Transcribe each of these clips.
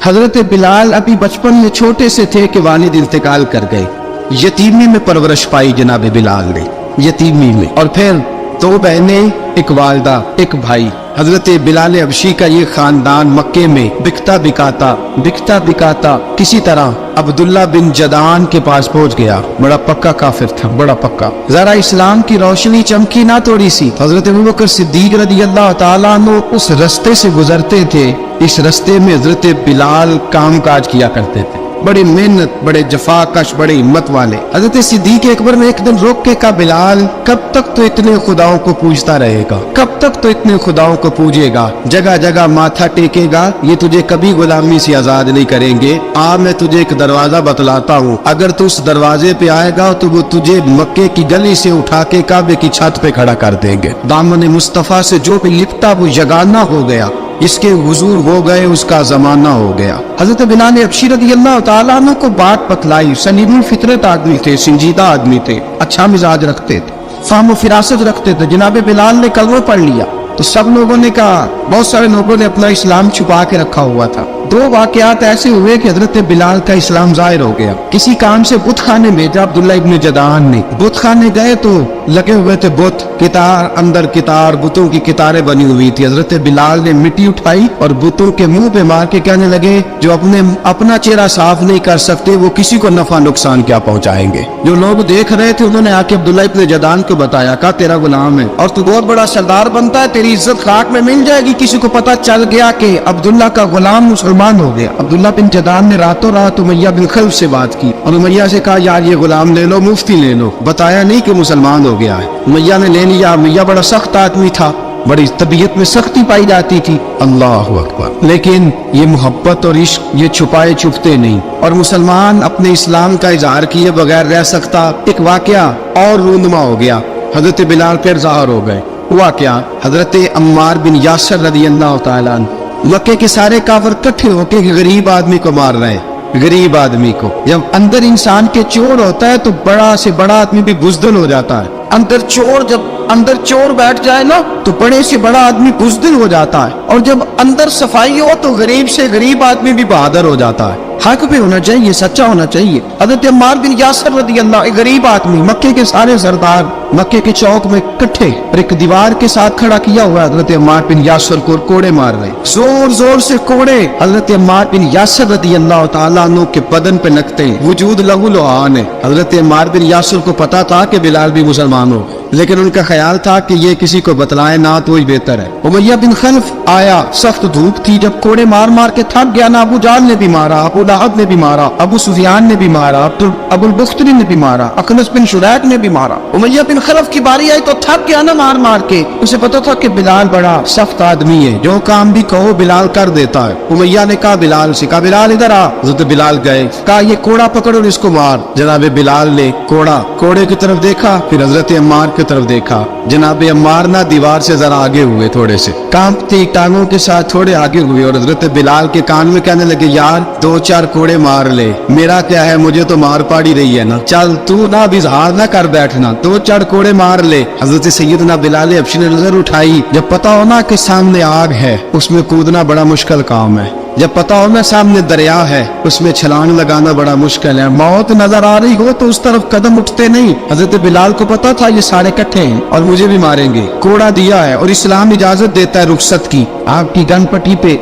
حضرت بلال ابھی بچپن میں چھوٹے سے تھے کہ والد انتقال کر گئے. یتیمی میں پرورش پائی جناب بلال نے، یتیمی میں. اور پھر 2 بہنیں، ایک والدہ، ایک بھائی. حضرت بلال حبشی کا یہ خاندان مکے میں بکتا بکاتا کسی طرح عبداللہ بن جدعان کے پاس پہنچ گیا. بڑا پکا کافر تھا، بڑا پکا. ذرا اسلام کی روشنی چمکی نہ تھوڑی سی. حضرت ابوبکر صدیق رضی اللہ تعالیٰ عنہ اس رستے سے گزرتے تھے. اس رستے میں حضرت بلال کام کاج کیا کرتے تھے، بڑے محنت، بڑے جفا کش، بڑے ہمت والے. حضرت صدیق اکبر نے ایک دن روک کے کہا، بلال کب تک تو اتنے خداؤں کو پوجتا رہے گا، کب تک تو اتنے خداؤں کو پوجے گا، جگہ جگہ ماتھا ٹیکے گا، یہ تجھے کبھی غلامی سے آزاد نہیں کریں گے. میں تجھے ایک دروازہ بتلاتا ہوں، اگر تو اس دروازے پہ آئے گا تو وہ تجھے مکے کی گلی سے اٹھا کے کعبے کی چھت پہ کھڑا کر دیں گے. دامن مصطفیٰ سے جو بھی لپٹا وہ یگانہ ہو گیا، اس کے حضور ہو گئے، اس کا زمانہ ہو گیا. حضرت بلال حبشی رضی اللہ تعالیٰ عنہ کو بات بتلائی. سلیم الفطرت آدمی تھے، سنجیدہ آدمی تھے، اچھا مزاج رکھتے تھے، فہم و فراست رکھتے تھے. جناب بلال نے کلمہ پڑھ لیا تو سب لوگوں نے کہا، بہت سارے لوگوں نے اپنا اسلام چھپا کے رکھا ہوا تھا. 2 واقعات ایسے ہوئے کہ حضرت بلال کا اسلام ظاہر ہو گیا. کسی کام سے بت خانے بھیجا عبداللہ ابن جدعان نے. بت خانے گئے تو لگے ہوئے تھے بت، کتار اندر کتار، بتوں کی کتاریں بنی ہوئی تھی. حضرت بلال نے مٹی اٹھائی اور بتوں کے منہ پہ مار کے کہنے لگے، جو اپنا چہرہ صاف نہیں کر سکتے وہ کسی کو نفع نقصان کیا پہنچائیں گے. جو لوگ دیکھ رہے تھے انہوں نے آ کے عبداللہ ابن جدعان کو بتایا، کہا تیرا غلام ہے اور تو بہت بڑا سردار بنتا ہے، تیری عزت خاک میں مل جائے گی. کسی کو پتہ چل گیا کہ عبداللہ کا غلام مسلمان ہو گیا. عبداللہ بن جدعان نے راتوں رات امیہ بن خلف سے بات کی اور امیہ سے کہا، یار یہ غلام لے لو، مفتی لے لو. بتایا نہیں کہ مسلمان ہو گیا ہے. امیہ نے لے لیا. امیہ بڑا سخت آدمی تھا، بڑی طبیعت میں سختی پائی جاتی تھی. اللہ اکبر. لیکن یہ محبت اور عشق یہ چھپائے چھپتے نہیں، اور مسلمان اپنے اسلام کا اظہار کیے بغیر رہ سکتا. ایک واقعہ اور رونما ہو گیا. حضرت بلال پھر ظاہر ہو گئے. ہوا کیا؟ حضرت عمار بن یاسر رضی اللہ تعالیٰ عنہ، مکے کے سارے کافر کٹھے ہو کے غریب آدمی کو مار رہے ہیں. غریب آدمی کو جب اندر انسان کے چور ہوتا ہے تو بڑا سے بڑا آدمی بھی بزدل ہو جاتا ہے. جب اندر چور بیٹھ جائے نا تو بڑے سے بڑا آدمی بزدل ہو جاتا ہے، اور جب اندر صفائی ہو تو غریب سے غریب آدمی بھی بہادر ہو جاتا ہے. حق پہ ہونا چاہیے، سچا ہونا چاہیے. حضرت عمار بن یاسر رضی اللہ، ایک غریب آدمی، مکے کے سارے سردار مکے کے چوک میں کٹھے اور ایک دیوار کے ساتھ کھڑا کیا ہوا ہے. حضرت عمار بن یاسر کو کوڑے مار رہے، زور زور سے کوڑے. حضرت عمار بن یاسر رضی اللہ تعالیٰ عنہ کے بدن پہ لگتے ہیں، وجود لہو لعان ہے. حضرت عمار بن یاسر کو پتا تھا کہ بلال بھی مسلمان ہو، لیکن ان کا خیال تھا کہ یہ کسی کو بتلائے نہ تو ہی بہتر ہے. امیہ بن خلف آیا، سخت دھوپ تھی، جب کوڑے مار مار کے تھک گیا نا، ابو جہل نے بھی مارا، ابو لہب نے بھی مارا، ابو سفیان نے بھی مارا، ابو البختری نے بھی مارا، اخنس بن شریح نے بھی مارا. امیہ بن خلف کی باری آئی تو تھک گیا نا مار مار کے. اسے پتا تھا کہ بلال بڑا سخت آدمی ہے، جو کام بھی کہو بلال کر دیتا ہے. امیہ نے کہا بلال سے، کہا بلال ادھر آ. حضرت بلال گئے، کہا یہ کوڑا پکڑ اور اس کو مار. جناب بلال نے کوڑے کی طرف دیکھا، پھر حضرت عمار کی طرف دیکھا. جناب عمار نہ دیوار سے ذرا آگے ہوئے، تھوڑے سے کانپتی ٹانگوں کے ساتھ تھوڑے آگے ہوئے، اور حضرت بلال کے کان میں کہنے لگے، یار 2-4 کوڑے مار لے، میرا کیا ہے، مجھے تو مار پاڑی رہی ہے نا، چل تو نہ بھی اظہار نہ کر بیٹھنا، 2-4 کوڑے مار لے. حضرت سیدنا بلال حبشی نے نظر اٹھائی. جب پتا ہونا کہ سامنے آگ ہے اس میں کودنا بڑا مشکل کام ہے، جب پتا ہو نا سامنے دریا ہے اس میں چھلانگ لگانا بڑا مشکل ہے. موت نظر آ رہی ہو تو اس طرف قدم اٹھتے نہیں. حضرت بلال کو پتا تھا یہ سارے کٹھے ہیں اور مجھے بھی ماریں گے. کوڑا دیا ہے اور اسلام اجازت دیتا ہے رخصت کی. آپ کی گن پٹی پہ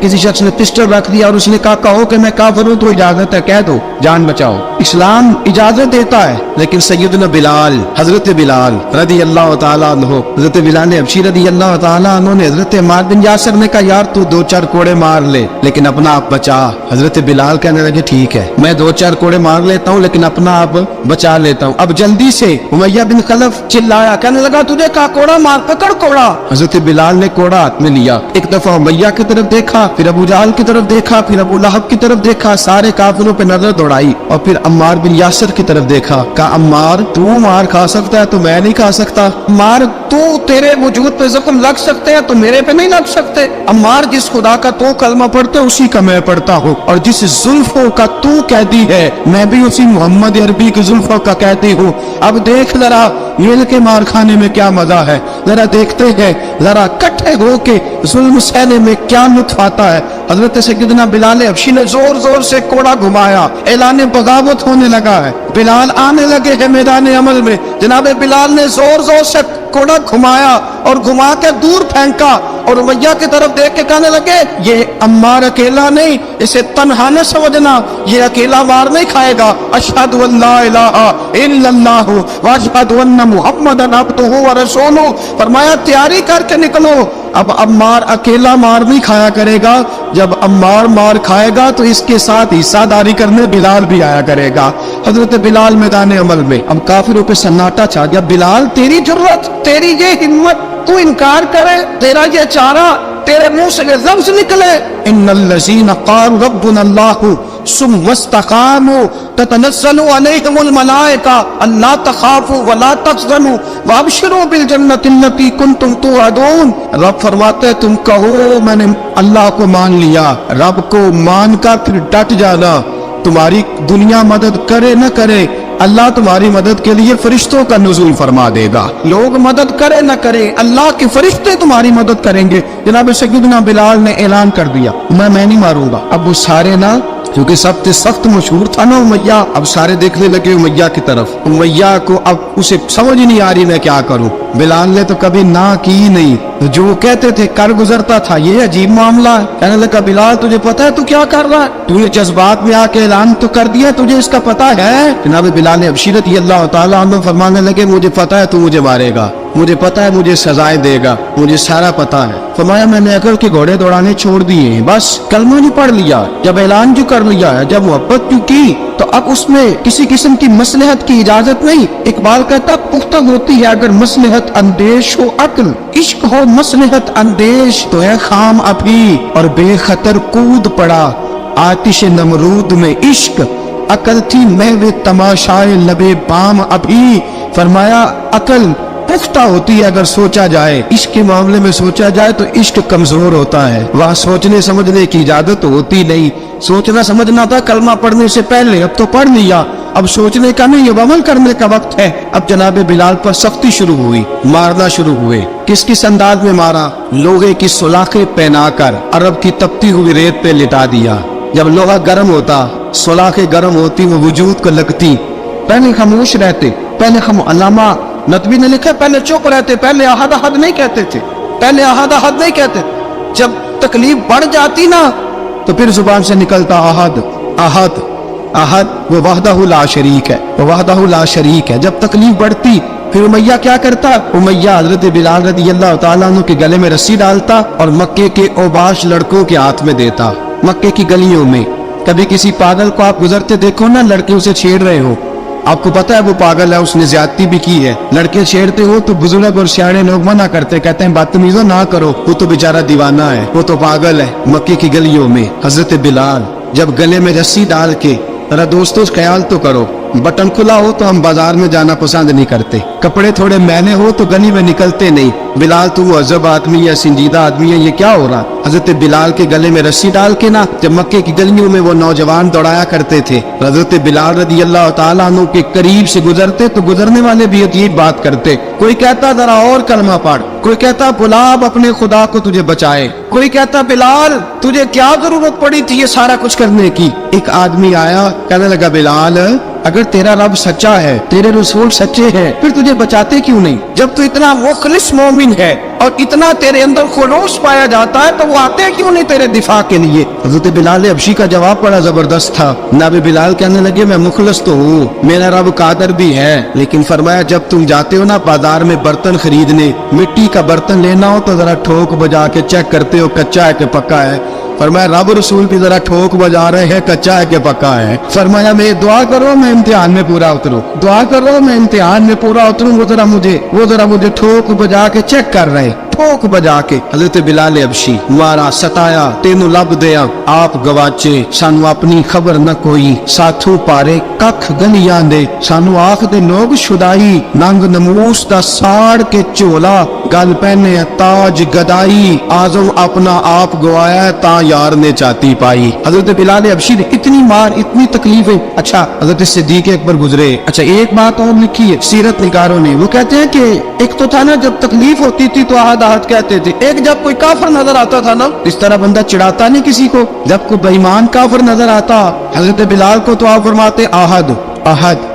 کسی شخص نے پسٹل رکھ دیا اور اس نے کہا کہو کہ میں کافر ہوں تو اجازت ہے، کہہ دو، جان بچاؤ. اسلام اجازت دیتا ہے. لیکن سیدنا بلال، حضرت بلال رضی اللہ تعالیٰ عنہ، حضرت بلال حبشی رضی اللہ تعالیٰ عنہ نے حضرت عمار بن یاسر نے کہا، یار تو 2-4 کوڑے مار لے لیکن اپنا آپ بچا. حضرت بلال کہنے لگے، ٹھیک ہے میں 2-4 کوڑے مار لیتا ہوں لیکن اپنا آپ بچا لیتا ہوں. اب جلدی سے امیہ بن خلف چلایا، کہنے لگا تجھے کہا کوڑا مار، پکڑ کوڑا. حضرت بلال نے کوڑا ہاتھ میں لیا، ایک دفعہ امیہ کی طرف دیکھا، پھر ابو جہل کی طرف دیکھا، پھر ابو لہب کی طرف دیکھا، سارے کافروں پہ نظر دوڑائی، اور پھر عمار بن یاسر کی طرف دیکھا. کہا عمار تو مار کھا سکتا ہے تو میں نہیں کھا سکتا. عمار تو تیرے وجود پہ زخم لگ سکتے ہیں تو میرے پہ نہیں لگ سکتے. عمار جس خدا کا تو کلمہ پڑھتے اسی کا میں پڑھتا ہوں، اور جس زلفوں کا تو قیدی ہے میں بھی اسی محمد عربی کی زلفوں کا قیدی ہوں. اب دیکھ ذرا मिल के मार खाने में क्या मजा है, जरा देखते हैं, जरा इकट्ठे होके जुल्म सहने में क्या लुत्फ आता है। हजरत सैयदना बिलाल हबशी ने जोर जोर से कोड़ा घुमाया, ऐलान बगावत होने लगा है, बिलाल आने लगे हैं मैदान अमल में। जनाब बिलाल ने जोर जोर से कोड़ा घुमाया और घुमा के दूर फेंका और उमैया की तरफ देख के कहने लगे, ये अम्मार अकेला नहीं, इसे तन्हा न समझना, ये अकेला मार नहीं खाएगा। अशहदु अल्ला इलाहा इल्लल्लाहु व अशहदु अन्ना मुहम्मदन अब्दुहु व रसूलुहु। फरमाया तैयारी करके निकलो, अब अम्मार अकेला मार नहीं खाया करेगा, जब अम्मार मार खाएगा तो इसके साथ हिस्सादारी करने बिलाल भी आया करेगा। हजरत बिलाल मैदान अमल में, अब काफिरों पे सन्नाटा छा गया। बिलाल तेरी जुर्रत, तेरी ये हिम्मत, तू इनकार करे, तेरा ये चारा, तेरे मुंह से लफ्ज निकले, इन्नल लज़ीना क़ालू रब्बुना अल्लाहु सुम्मा इस्तक़ामू ततनज़्ज़लु अलैहिमुल मलाइका अल्ला तख़ाफू व ला तहज़नू व अबशिरू बिल जन्नति अल्लती कुंतुम तुअदून। रब फरमाते तुम कहो मैंने अल्लाह को मान लिया, रब को मान कर फिर डट जाना, तुम्हारी दुनिया मदद करे न करे, अल्लाह तुम्हारी मदद के लिए फरिश्तों का नुज़ूल फरमा देगा। लोग मदद करे न करे, अल्लाह के फरिश्ते तुम्हारी मदद करेंगे। जनाब सैयदना बिलाल ने ऐलान कर दिया, मैं नहीं मारूंगा। अब वो सारे ना, क्योंकि सबसे सख्त मशहूर था ना उमैया, अब सारे देखने लगे उमैया की तरफ। उमैया को अब उसे समझ ही नहीं आ रही मैं क्या करूं। बिलाल ने तो कभी ना की नहीं, तो जो कहते थे कर गुजरता था। ये अजीब मामला है। कहने लगा बिलाल तुझे पता है तू क्या कर रहा है, तूने जज्बात में आके ऐलान तो कर दिया, तुझे इसका पता है। जनाब बिलाल ने अबशी रज़ियल्लाहु ताला अन्हु फरमाने लगे मुझे पता है तू मुझे मारेगा, मुझे पता है मुझे सजाएं देगा, मुझे सारा पता है। फरमाया मैंने अकल के घोड़े दौड़ाने छोड़ दिए हैं, बस कलमा नहीं पढ़ लिया, जब ऐलान जो कर लिया है, जब मोहब्बत जो की तो अब उसमें किसी किस्म की मसलहत की इजाजत नहीं। इकबाल कहता पुख्ता होती है अगर मसलहत अंदेश हो अक्ल, इश्क हो मसलहत अंदेश तो है खाम अभी और बेखतर कूद पड़ा आतिश नमरूद में इश्क, अकल थी महवे तमाशाए लबे बाम अभी। फरमाया अकल पुख्ता होती है अगर सोचा जाए, इश्क के मामले में सोचा जाए तो इश्क कमजोर होता है, वहाँ सोचने समझने की इजाजत होती नहीं। सोचना समझना था कलमा पढ़ने से पहले, अब तो पढ़ लिया, अब सोचने का नहीं, अब अमल करने का वक्त है। अब जनाब बिलाल पर सख्ती शुरू हुई, मारना शुरू हुए। किस किस अंदाज में मारा, लोहे की सुलाखें पहनाकर अरब की तपती हुई रेत पे लिटा दिया। जब लोहा गर्म होता, सुलाखें गर्म होती, वो वजूद को लगती। पहले खामोश रहते, पहले हम अल्लामा नदवी ने लिखा पहले चुप रहते, पहले अहद अहद नहीं कहते थे, पहले अहद अहद नहीं कहते। जब तकलीफ बढ़ जाती ना तो फिर जुबान से निकलता अहद अहद अहद, वो वहदहु ला शरीक है, वो वहदहु ला शरीक है। जब तकलीफ बढ़ती फिर उमैया क्या करता, उमैया हजरत बिलाल रज़ियल्लाहु ताला अन्हु के गले में रस्सी डालता और मक्के के ओबाश लड़कों के हाथ में देता। मक्के की गलियों में कभी किसी पागल को आप गुजरते देखो ना, लड़के उसे छेड़ रहे हो, आपको पता है वो पागल है, उसने ज्यादती भी की है, लड़के छेड़ते हो तो बुजुर्ग और सियाने लोग मना करते, कहते हैं बदतमीजों ना करो, वो तो बेचारा दीवाना है, वो तो पागल है। मक्के की गलियों में हजरत बिलाल जब गले में रस्सी डाल के, जरा दोस्तों ख्याल तो करो, बटन खुला हो तो हम बाजार में जाना पसंद नहीं करते, कपड़े थोड़े मैले हो तो गली में निकलते नहीं। बिलाल तू अजब आदमी है, संजीदा आदमी है, ये क्या हो रहा। हजरत बिलाल के गले में रस्सी डाल के ना जब मक्के की गलियों में वो नौजवान दौड़ाया करते थे, हजरत बिलाल रज़ियल्लाहु ताला अन्हु के करीब से गुजरते तो गुजरने वाले भी अजीब बात करते। कोई कहता जरा और कलमा पढ़, कोई कहता बुलाब अपने खुदा को तुझे बचाए, कोई कहता बिलाल तुझे क्या जरूरत पड़ी थी ये सारा कुछ करने की। एक आदमी आया, कहने लगा बिलाल अगर तेरा रब सच्चा है, तेरे रसूल सच्चे हैं, फिर तुझे बचाते क्यों नहीं। जब तू इतना मुखलिस मोमिन है और इतना तेरे अंदर खुलूस पाया जाता है तो वो आते क्यों नहीं तेरे दिफा के लिए। हज़रत बिलाल हबशी का जवाब बड़ा जबरदस्त था। नबी बिलाल कहने लगे मैं मुखलिस तो हूँ, मेरा रब कादर भी है, लेकिन फरमाया जब तुम जाते हो ना बाजार में बर्तन खरीदने, मिट्टी का बर्तन लेना हो तो जरा ठोक बजा के चेक करते हो कच्चा है कि पक्का है। फरमाया रब रसूल भी जरा ठोक बजा रहे हैं कच्चा है कि पक्का है। फरमाया मैं दुआ करो मैं इम्तिहान में पूरा उतरूं, दुआ करो मैं इम्तिहान में पूरा उतरूं, वो जरा मुझे ठोक बजा के चेक कर रहे, ठोक बजा के। हज़रत बिलाल हबशी मारा सताया तेनू लब दिया आप गवाचे, सानू अपनी खबर न कोई, साथू पारे कख गलियां दे, सानू आख दे लोग शुदाई, नंग नमूस दा साड़ के झोला गल पहने ताज गदाई, आजम अपना आप गवाया ता यार ने चाहती पाई। हजरत बिलाल हबशी ने इतनी मार, इतनी तकलीफें। अच्छा, हजरत सिद्दीक अकबर गुजरे। अच्छा, एक बात और लिखी है सीरत निगारों ने, वो कहते हैं कि एक तो था ना, जब तकलीफ होती थी तो आहद आहद कहते थे। एक जब कोई काफिर नजर आता था ना, इस तरह बंदा चिढ़ाता नहीं किसी को, जब कोई बेईमान काफिर नजर आता हजरत बिलाल को तो आप फरमाते आहद आहद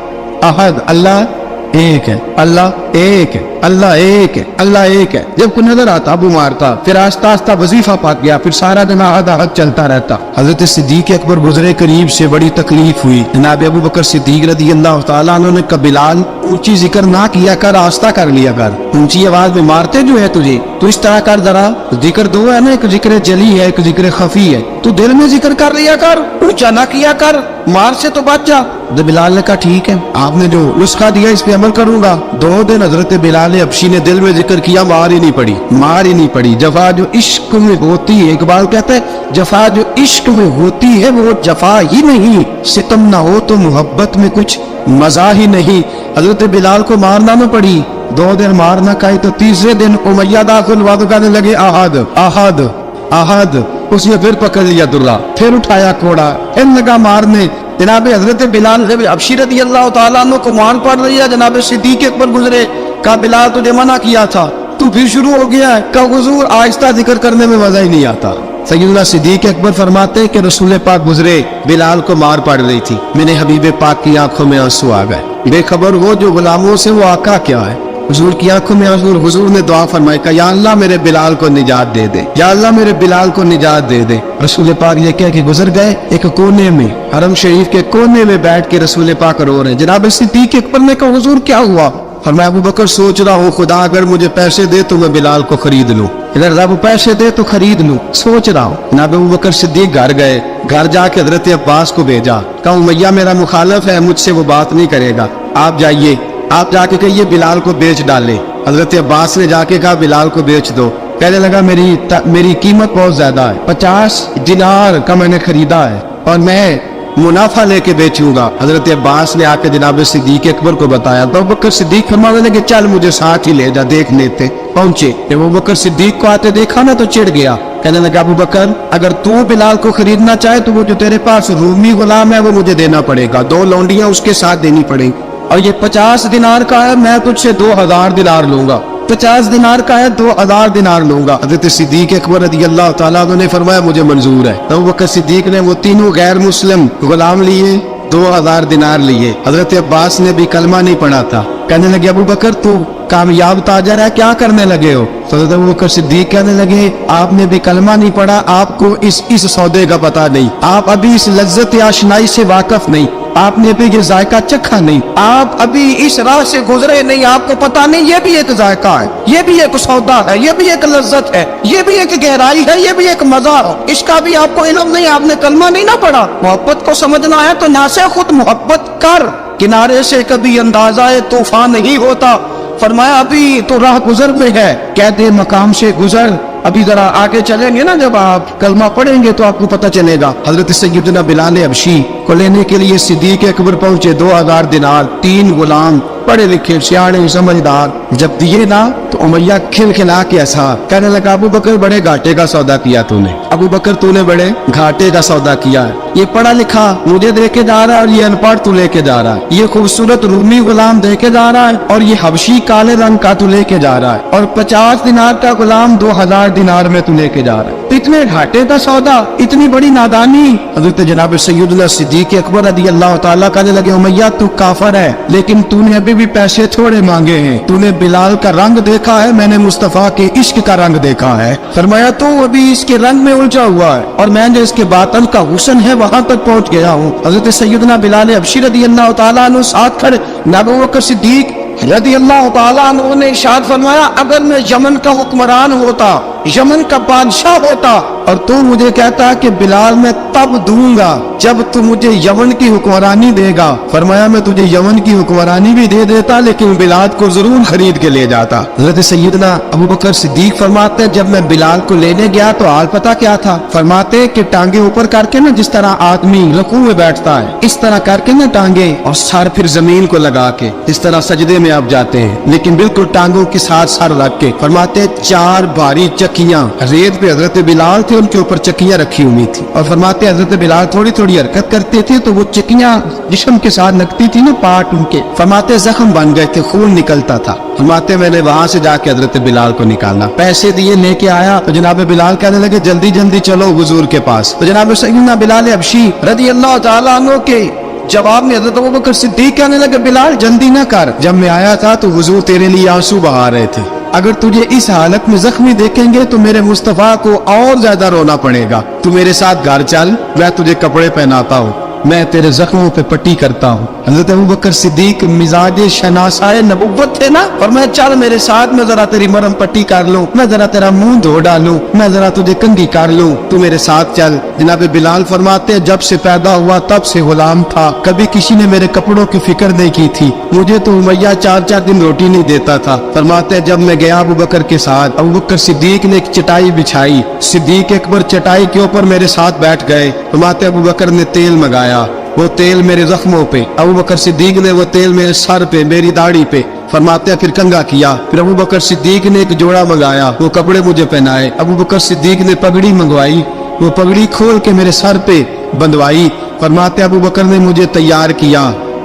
आहद, अल्लाह एक है, अल्लाह एक है, अल्लाह एक है, अल्लाह एक है। जब कोई नजर आता अबू मारता, फिर आस्ता आस्ता वजीफा पाक गया, फिर सारा दिन आहद आहद चलता रहता। हजरत सिद्दीक अकबर गुजरे, करीब से बड़ी तकलीफ हुई। जनाब अबू बकर सिद्दीक रज़ी अल्लाह तआला अन्हु ने बिलाल ऊंची जिक्र ना किया कर, आस्ता कर लिया कर, ऊंची आवाज में मारते जो है तुझे तो इस तरह कर, जरा जिक्र दो है ना, एक जिक्र जली है, एक जिक्र खफी है, तू दिल में जिक्र कर लिया कर, ऊंचा ना किया कर, मार से तो बच जा। तो बिलाल ने कहा ठीक है, आपने जो नुस्खा दिया इस पे अमल करूंगा। 2 दिन हजरत बिलाल हबशी ने दिल में जिक्र किया, मार ही नहीं पड़ी, मार ही नहीं पड़ी। जफा जो इश्क में होती है, इकबाल कहता है जफा जो इश्क में होती है वो जफा ही नहीं, सितम ना हो तो मोहब्बत में कुछ मजा ही नहीं। हजरत बिलाल को मारना न पड़ी, 2 दिन मार ना खाई तो तीसरे दिन उमैया दाखिल हुआ तो कहने लगे आहद आहद आहद। उसने फिर पकड़ लिया दुर्रा, फिर उठाया कोड़ा, फिर लगा मारने। जनाब हजरत बिलाल हबशी रज़ी अल्लाह तआला अन्हु को मार पड़ रही है। जनाब सिद्दीक अकबर गुजरे, कहा बिलाल तुझे मना किया था, तू फिर शुरू हो गया है। कहा हुजूर आहिस्ता जिक्र करने में मजा ही नहीं आता। सैयदना सिद्दीक अकबर फरमाते कि रसूल पाक गुजरे, बिलाल को मार पड़ रही थी, मेरे हबीब पाक की आंखों में आंसू आ गए। बेखबर वो जो गुलामों से वो आका क्या है, हुजूर की आंखों में आंसू। हुजूर ने दुआ फरमाई, कहा या अल्लाह मेरे बिलाल को निजात दे दे, या अल्लाह मेरे बिलाल को निजात दे दे। रसूल पाक ये कह के गुजर गए। एक कोने में, हरम शरीफ के कोने में बैठ के रसूल पाक रो रहे हैं। जनाब सिद्दीक अकबर ने कहा हुजूर क्या हुआ? फरमाया अबू बकर सोच रहा हूँ खुदा अगर मुझे पैसे दे तो मैं बिलाल को खरीद लूं, इधर रब पैसे दे तो खरीद लूं, सोच रहा हूँ। जनाब अबू बकर सिद्दीक घर गए, घर जाके हजरत अब्बास को भेजा, कहा उमैया मेरा मुखालिफ है, मुझसे वो बात नहीं करेगा, आप जाइए, आप जाके कहिए बिलाल को बेच डाले। हजरत अब्बास ने जाके कहा बिलाल को बेच दो। कहने लगा मेरी कीमत बहुत ज्यादा है, 50 दिनार का मैंने खरीदा है और मैं मुनाफा लेके बेचूंगा। हजरत अब्बास ने आके जनाब सिद्दीक अकबर को बताया तो अबू बकर सिद्दीक फरमाने लगे चल मुझे साथ ही ले जा, देख लेते। पहुंचे, जब अबू बकर सिद्दीक को आते देखा ना तो चिढ़ गया, कहने लगा अबू बकर अगर तू बिलाल को खरीदना चाहे तो वो जो तेरे पास रूमी गुलाम है वो मुझे देना पड़ेगा, 2 लौंडियां उसके साथ देनी पड़ेगी, और ये 50 दिनार का है, मैं तुझसे 2000 दिनार लूंगा। 50 दिनार का है, 2000 दिनार लूंगा। हजरत सिद्दीक अकबर रज़ी अल्लाह तआला अन्हु ने फरमाया मुझे मंजूर है। तो अबू बकर सिद्दीक ने वो तीनों गैर मुस्लिम गुलाम लिए, 2000 दिनार लिए। हजरत अब्बास ने भी कलमा नहीं पढ़ा था। कहने लगे अबू बकर तू कामयाब ताजर है, क्या करने लगे हो? तो हजरत अबू बकर सिद्दीक कहने लगे आपने भी कलमा नहीं पढ़ा, आपको इस सौदे का पता नहीं, आप अभी इस लज्जत आशनाई से वाकिफ नहीं, आपने अभी ये जायका चखा नहीं, आप अभी इस राह से गुजरे नहीं, आपको पता नहीं ये भी एक जायका है, ये भी एक सौदा है, ये भी एक लज्जत है, ये भी एक गहराई है, ये भी एक मजा है, इसका भी आपको इल्म नहीं, आपने कलमा नहीं ना पढ़ा। मोहब्बत को समझना है तो ना से खुद मोहब्बत कर, किनारे से कभी अंदाजा तूफान नहीं होता। फरमाया अभी तो राह गुजर में है, कहते मकाम से गुजर, अभी जरा आगे चलेंगे ना, जब आप कलमा पढ़ेंगे तो आपको पता चलेगा। हजरत सैयदना बिलाल हबशी को लेने के लिए सिद्दीक अकबर पहुंचे, 2000 दिनार, 3 गुलाम, पढ़े लिखे सियाणे समझदार। जब दिए ना तो उमैया खिलखिला के हंसा, कहने लगा अबू बकर बड़े घाटे का सौदा किया तूने, अबू बकर तूने बड़े घाटे का सौदा किया है, ये पढ़ा लिखा मुझे दे के जा रहा है और ये अनपढ़ तू लेके जा रहा है, ये खूबसूरत रूमी गुलाम दे के जा रहा है और ये हबशी काले रंग का तू लेके जा रहा है, और 50 दिनार का गुलाम 2000 दिनार में तू लेके जा रहा है, तो इतने घाटे का सौदा, इतनी बड़ी नादानी। हजरत जनाब सैयदना सिद्दीक अकबर रज़ी अल्लाह तआला कहने लगे उमैया तू काफर है, लेकिन तूने अभी भी पैसे थोड़े मांगे हैं, तूने बिलाल का रंग देखा है, मैंने मुस्तफा के इश्क का रंग देखा है। फरमाया तू अभी इसके रंग में उलझा हुआ है और मैं जो इसके बातन का हुस्न है वहां तक पहुंच गया हूँ। हजरत सैयदना बिलाल हबशी रज़ी अल्लाह तआला अन्हु साथ खड़े, अबू बकर सिद्दीक रज़ी अल्लाह तआला अन्हु ने इरशाद फरमाया अगर मैं यमन का हुक्मरान होता, यमन का बादशाह होता और तू मुझे कहता कि बिलाल मैं तब दूंगा जब तू मुझे यमन की हुक्मरानी देगा। फरमाया मैं तुझे यमन की हुक्मरानी भी दे देता, लेकिन बिलाल को जरूर खरीद के ले जाता। हजरत सैयदना अबू बकर सिद्दीक फरमाते जब मैं बिलाल को लेने गया तो हाल पता क्या था। फरमाते कि टांगे ऊपर करके ना, जिस तरह आदमी रुकू में बैठता है इस तरह करके ना टांगे, और सर फिर जमीन को लगा के इस तरह सजदे में आप जाते हैं, लेकिन बिल्कुल टांगों के साथ सर रख के। फरमाते 4 भारी चक्कियां रेत पे हजरत बिलाल थे, उनके ऊपर चक्कियां रखी हुई थी, और फरमाते हजरत बिलाल थोड़ी थोड़ी हरकत करते थे तो वो चक्कियां जिस्म के साथ लगती थी ना, पार्ट उनके। फरमाते जख्म बन गए थे, खून निकलता था। फरमाते मैंने वहां से जाके हजरत बिलाल को निकाला, पैसे दिए, लेके आया तो जनाब बिलाल कहने लगे जल्दी जल्दी चलो हुजूर के पास। तो जनाब सैयदना बिलाल हबशी रज़ी अल्लाह तआला अन्हु के जवाब में हजरत अबू बकर सिद्दीक कहने लगे बिलाल जल्दी ना कर, जब मैं आया था तो हुजूर तेरे लिए आंसू बहा रहे थे, अगर तुझे इस हालत में जख्मी देखेंगे तो मेरे मुस्तफा को और ज्यादा रोना पड़ेगा। तू मेरे साथ घर चल, मैं तुझे कपड़े पहनाता हूँ, मैं तेरे जख्मों पे पट्टी करता हूँ। हजरत अबू बकर सिद्दीक मिजाज शनासाए नबुव्वत थे ना, और मैं चल मेरे साथ, मैं जरा तेरी मरहम पट्टी कर लूं, मैं जरा तेरा मुंह धो डालूं, मैं जरा तुझे कंघी कर लूं, तू मेरे साथ चल। जनाब बिलाल फरमाते जब से पैदा हुआ तब से गुलाम था, कभी किसी ने मेरे कपड़ों की फिक्र नहीं की थी, मुझे तो उमैया 4-4 दिन रोटी नहीं देता था। फरमाते जब मैं गया अबू बकर के साथ, अबू बकर सिद्दीक ने एक चटाई बिछाई, सिद्दीक अकबर चटाई के ऊपर मेरे साथ बैठ गए। फरमाते अबू बकर ने तेल मंगाया, वो तेल मेरे जख्मों पे, अबू बकर सिद्दीक ने वो तेल मेरे सर पे, मेरी दाढ़ी पे। फरमाते फिर कंघा किया, फिर अबू बकर सिद्दीक ने एक जोड़ा मंगाया, वो कपड़े मुझे पहनाए। अबू बकर सिद्दीक ने पगड़ी मंगवाई, वो पगड़ी खोल के मेरे सर पे बंधवाई। फरमाते अबू बकर ने मुझे तैयार किया,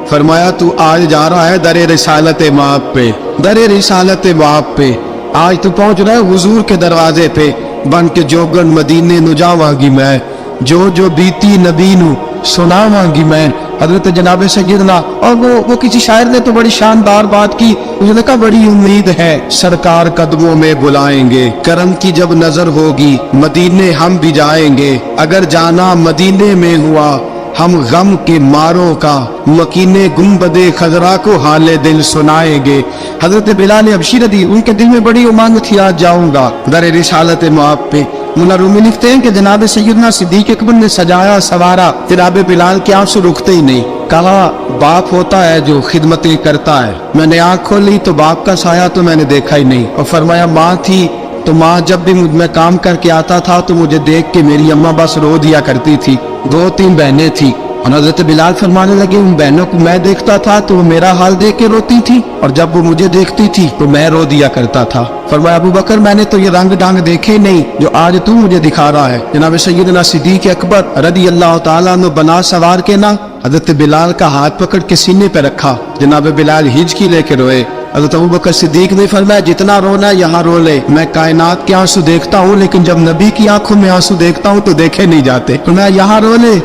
फरमाया तू आज जा रहा है दरे रिसालत माप पे, दरे रिसालत माप पे, आज तू पहुंच रहा है हुजूर के दरवाजे पे, बन के जोगन मदीने नु जावांगी मैं, जो जो बीती नबी नु सुनावांगी मैं। हजरत जनाब सैयदना, और वो किसी शायर ने तो बड़ी शानदार बात की, उसने कहा बड़ी उम्मीद है सरकार कदमों में बुलाएंगे, करम की जब नजर होगी मदीने हम भी जाएंगे, अगर जाना मदीने में हुआ हम गम के मारों का, मकीने गुंबदे खजरा को हाले दिल सुनाएंगे। हजरत बिलाल हबशी रदी, उनके दिल में बड़ी उमंग थी आज जाऊंगा दर रिसालत माप पे। मुल्ला रूमी लिखते हैं कि जनाब सैयदना सिद्दीक अकबर ने सजाया सवारा, जनाब बिलाल के आंसू रुकते ही नहीं। कहा बाप होता है जो खिदमतें करता है। मैंने आंख खोली तो बाप का साया तो मैंने देखा ही नहीं, और फरमाया माँ थी तो माँ जब भी मैं काम करके आता था तो मुझे देख के मेरी अम्मा बस रो दिया करती थी। 2-3 बहनें थी, और हजरत बिलाल फरमाने लगे उन बहनों को मैं देखता था तो वो मेरा हाल देख के रोती थी, और जब वो मुझे देखती थी तो मैं रो दिया करता था। फरमाया अबू बकर मैंने तो ये रंग डांग देखे नहीं जो आज तू मुझे दिखा रहा है। जनाब सैयदना सिद्दीक अकबर रज़ी अल्लाह तआला अन्हु बना सवार के ना हजरत बिलाल का हाथ पकड़ के सीने पे रखा। जनाब बिलाल हिचकी लेके रोए। हजरत अबू बकर सिद्दीक ने फरमाया जितना रोना यहाँ रो ले, मैं कायनात के आंसू देखता हूँ लेकिन जब नबी की आंखों में आंसू देखता हूँ तो देखे नहीं जाते। फरमाया यहाँ रो ले,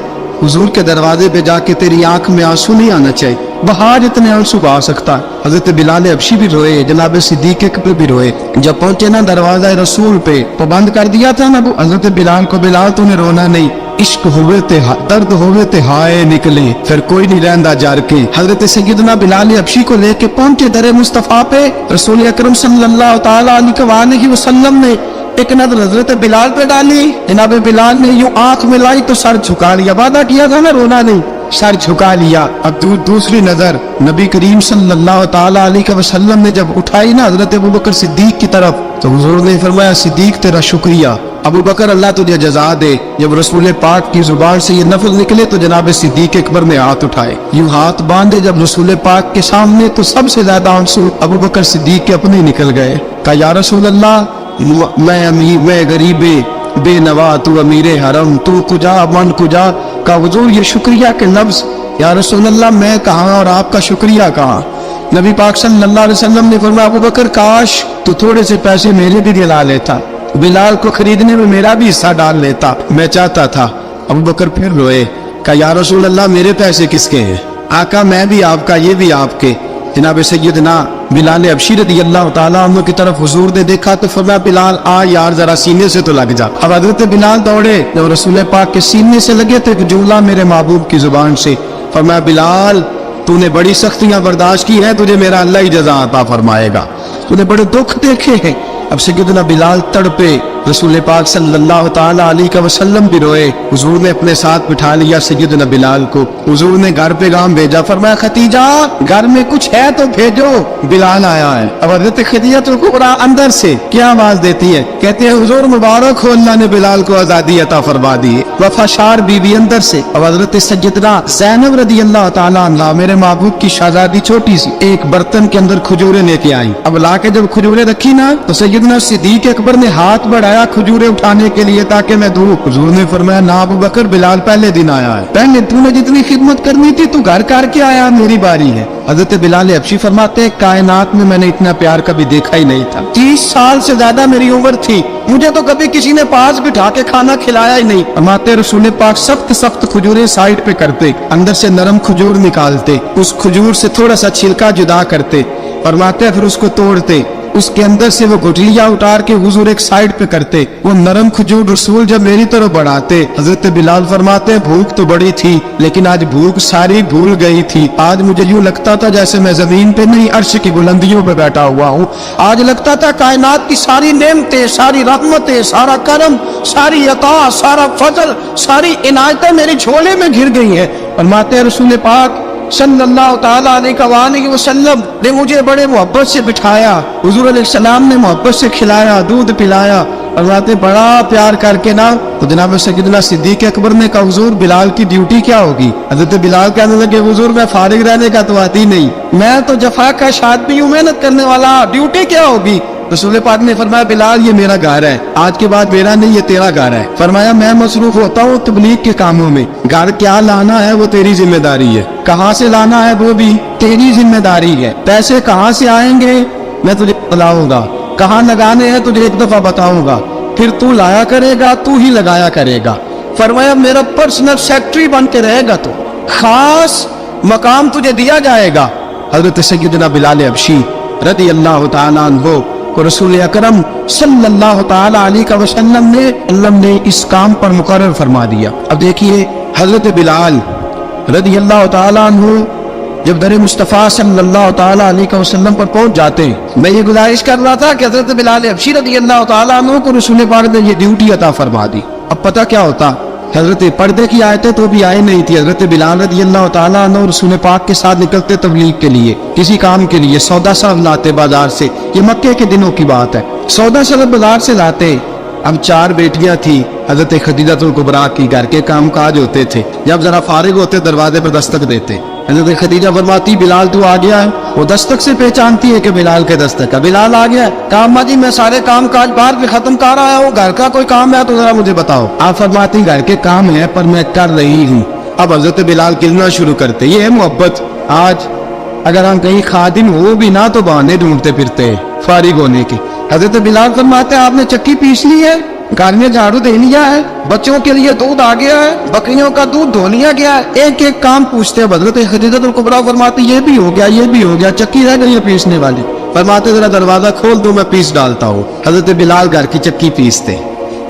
हुजूर के दरवाजे पे जाके तेरी आंख में आंसू नहीं आना चाहिए, बहा जितने आंसू बहा सकता है। हजरत बिलाल हबशी भी रोए, जनाब सिद्दीक अकबर भी रोए। जब पहुंचे ना दरवाजा रसूल पे तो बंद कर दिया था ना हजरत बिलाल को, बिलाल तूने रोना नहीं, इश्क होवे ते दर्द होवे ते हाय निकले, फिर कोई नहीं रहंदा जार के। हजरत सैयदना बिलाल हबशी को लेके पहुंचे दरे मुस्तफा पे। रसूल अकरम सल्लल्लाहु तआला अलैहि वसल्लम ने एक नजर हजरत बिलाल पे डाली, जनाब बिलाल ने यूं आंख मिलाई तो सर झुका लिया, वादा किया था ना रोना नहीं, सर झुका लिया। अब दूसरी नजर नबी करीम सल्लल्लाहु तआला अलैहि वसल्लम ने जब उठाई ना हजरत अबू बकर सिद्दीक की तरफ, तो हुजूर ने फरमाया सिद्दीक तेरा शुक्रिया, अबू बकर अल्लाह तुझे जजा दे। जब रसूल पाक की जुबान से ये लफ्ज निकले तो जनाब सिद्दीक अकबर ने हाथ उठाए, यूं हाथ बांधे जब रसूल पाक के सामने, तो सबसे ज्यादा आंसू अबू बकर सिद्दीक के अपने निकल गए। कहा या रसूल अल्लाह मैं गरीबे बेनवा, तू अमीरे हरम, तू कुजा मन कुजा। का हुजूर ये शुक्रिया के लफ्ज, या रसूल अल्लाह मैं कहाँ और आपका शुक्रिया कहाँ। नबी पाक सल्लल्लाहु अलैहि वसल्लम ने फरमाया अबू बकर काश तू थोड़े से पैसे मेरे भी दिला लेता, बिलाल को खरीदने में मेरा भी हिस्सा डाल लेता, मैं चाहता था। अबू बकर फिर रोए, कहा या रसूल अल्लाह मेरे पैसे किसके हैं? आका मैं भी आपका ये भी आपके। जनाब सैयदना बिलाल हबशी रज़ियल्लाहु ताला अन्हु की तरफ हुजूर ने देखा तो फरमाया बिलाल आ यार जरा सीने से तो लग जा। अब हजरत बिलाल दौड़े, जब रसूल पाक के सीने से लगे तो एक जुमला मेरे महबूब की जुबान से, फरमाया बिलाल तूने बड़ी सख्तियां बर्दाश्त की है, तुझे मेरा अल्लाह ही जज़ा अता फरमाएगा, तूने बड़े दुख देखे हैं। अब सैयदना बिलाल तड़पे, रसूल पाक सल्लल्लाहु ताला अलैहि वसल्लम भी रोए। हुजूर ने अपने साथ बिठा लिया सैयदना बिलाल को। हुजूर ने घर पैगाम भेजा, फरमाया खतीजा घर में कुछ है तो भेजो, बिलाल आया है। अब हजरत खदीजा तो कुबरा अंदर से क्या आवाज देती है, कहते हैं हुजूर मुबारक हो, अल्लाह ने बिलाल को आजादी अता फरमा दी है। वफाशार बीबी अंदर से। अब हजरत सैयदना ज़ैनब रदी अल्लाह ताला अन्हा, मेरे महबूब की शहजादी छोटी सी, एक बर्तन के अंदर खजूरें लेके आई। अब लाके जब खजूरें रखी ना तो सैयदना सिद्दीक अकबर ने हाथ बढ़ाया खजूरें उठाने के लिए ताकि मैं दूं। हुजूर ने फरमाया ना अबू बकर, बिलाल पहले दिन आया है, पहले तूने जितनी खिदमत करनी थी तू घर करके आया, मेरी बारी है। हजरत बिलाल हबशी फरमाते कायनात में मैंने इतना प्यार कभी देखा ही नहीं था। 30 साल से ज्यादा मेरी उम्र थी, मुझे तो कभी किसी ने पास बिठा के खाना खिलाया ही नहीं। फरमाते रसूल पाक सख्त सख्त खजूरें साइड पे करते, अंदर से नरम खजूर निकालते, उस खजूर से थोड़ा सा छिलका जुदा करते, फरमाते फिर उसको तोड़ते, उसके अंदर से वो गुठलियां उतार के हुजूर एक साइड पे करते। वो नरम खजूर रसूल जब मेरी तरफ बढ़ाते, हजरत बिलाल फरमाते भूख तो बड़ी थी लेकिन आज भूख सारी भूल गई थी। आज मुझे यूं लगता था जैसे मैं जमीन पे नहीं अर्श की बुलंदियों पे बैठा हुआ हूँ। आज लगता था कायनात की सारी नेमतें, सारी रहमतें, सारा करम, सारी अता, सारा फजल, सारी इनायतें मेरी झोले में घिर गई हैं। फरमाते रसूल पाक सल्लल्लाहु ताला अलैहि वसल्लम ने मुझे बड़े मोहब्बत से बिठाया, हुजूर अलैहिस्सलाम ने मोहब्बत से खिलाया, दूध पिलाया, फरमाते बड़ा प्यार करके ना। तो जनाब सैयदना सिद्दीक अकबर ने कहा हुजूर बिलाल की ड्यूटी क्या होगी। हजरत बिलाल कहने लगे हुजूर मैं फारिग रहने का तो आती नहीं, मैं तो जफा का आदमी हूँ, मेहनत करने वाला, ड्यूटी क्या होगी। रसूल पाक ने फरमाया बिलाल ये मेरा घर है, आज के बाद मेरा नहीं ये तेरा घर है। फरमाया मैं मसरूफ होता हूँ तबलीग के कामों में, घर क्या लाना है वो तेरी जिम्मेदारी है, कहाँ से लाना है वो भी तेरी जिम्मेदारी है, पैसे कहाँ से आएंगे मैं तुझे बताऊंगा, कहाँ लगाने हैं तुझे एक दफा बताऊंगा, फिर तू लाया करेगा, तू ही लगाया करेगा। फरमाया मेरा पर्सनल सेक्रेटरी बन के रहेगा, तो खास मकाम तुझे दिया जाएगा। हजरत सैयदना बिलाल हबशी रदी अल्लाह ताला अन्हु को रसूल अकरम सल्लल्लाहु ताला अलैहि वसल्लम ने इस काम पर मुकर्रर फरमा दिया। अब देखिए हजरत बिलाल रदी अल्लाह ताला अन्हु जब दर मुस्तफ़ा सल्लल्लाहु ताला अलैहि वसल्लम पर पहुंच जाते, मैं ये गुजारिश कर रहा था कि हजरत बिलाल हबशी रदी अल्लाह ताला अन्हु को रसूल पाक ने ये ड्यूटी अता फरमा दी। अब पता क्या होता, हजरत पर्दे की आयतें तो भी आए नहीं थी। हजरत बिलाल रज़ी अल्लाह ताला अन्हु रसूल पाक के साथ निकलते तबलीग के लिए, किसी काम के लिए, सौदा सब लाते बाजार से। ये मक्के के दिनों की बात है, सौदा सब बाजार से लाते। अब 4 बेटियां थी हजरत खदीजतुल कुबरा की, घर के काम काज होते थे, जब जरा फारिग होते दरवाजे पर दस्तक देते। हजरत खदीजा फरमाती बिलाल तू आ गया है, वो दस्तक से पहचानती है कि बिलाल के दस्तक है, बिलाल आ गया है। कहा अम्मा जी मैं सारे काम काज बाहर पे खत्म कर आया हूँ, घर का कोई काम है तो जरा मुझे बताओ। आप फरमाती घर के काम है पर मैं कर रही हूँ। अब हजरत बिलाल गिरना शुरू करते, ये है मोहब्बत। आज अगर हम कहीं खादिम हो भी ना तो बहाने ढूंढते फिरते फारिग होने की। हजरत बिलाल फरमाते आपने चक्की पीस ली है, घर में झाड़ू दे लिया है, बच्चों के लिए दूध आ गया है, बकरियों का दूध धो लिया गया है, एक एक काम पूछते हैं। हजरत खदीजतुल कुबरा फरमाते ये भी हो गया, ये भी हो गया, चक्की रह गई है पीसने वाली। फरमाते जरा दरवाजा खोल दो मैं पीस डालता हूँ। हजरत बिलाल घर की चक्की पीसते,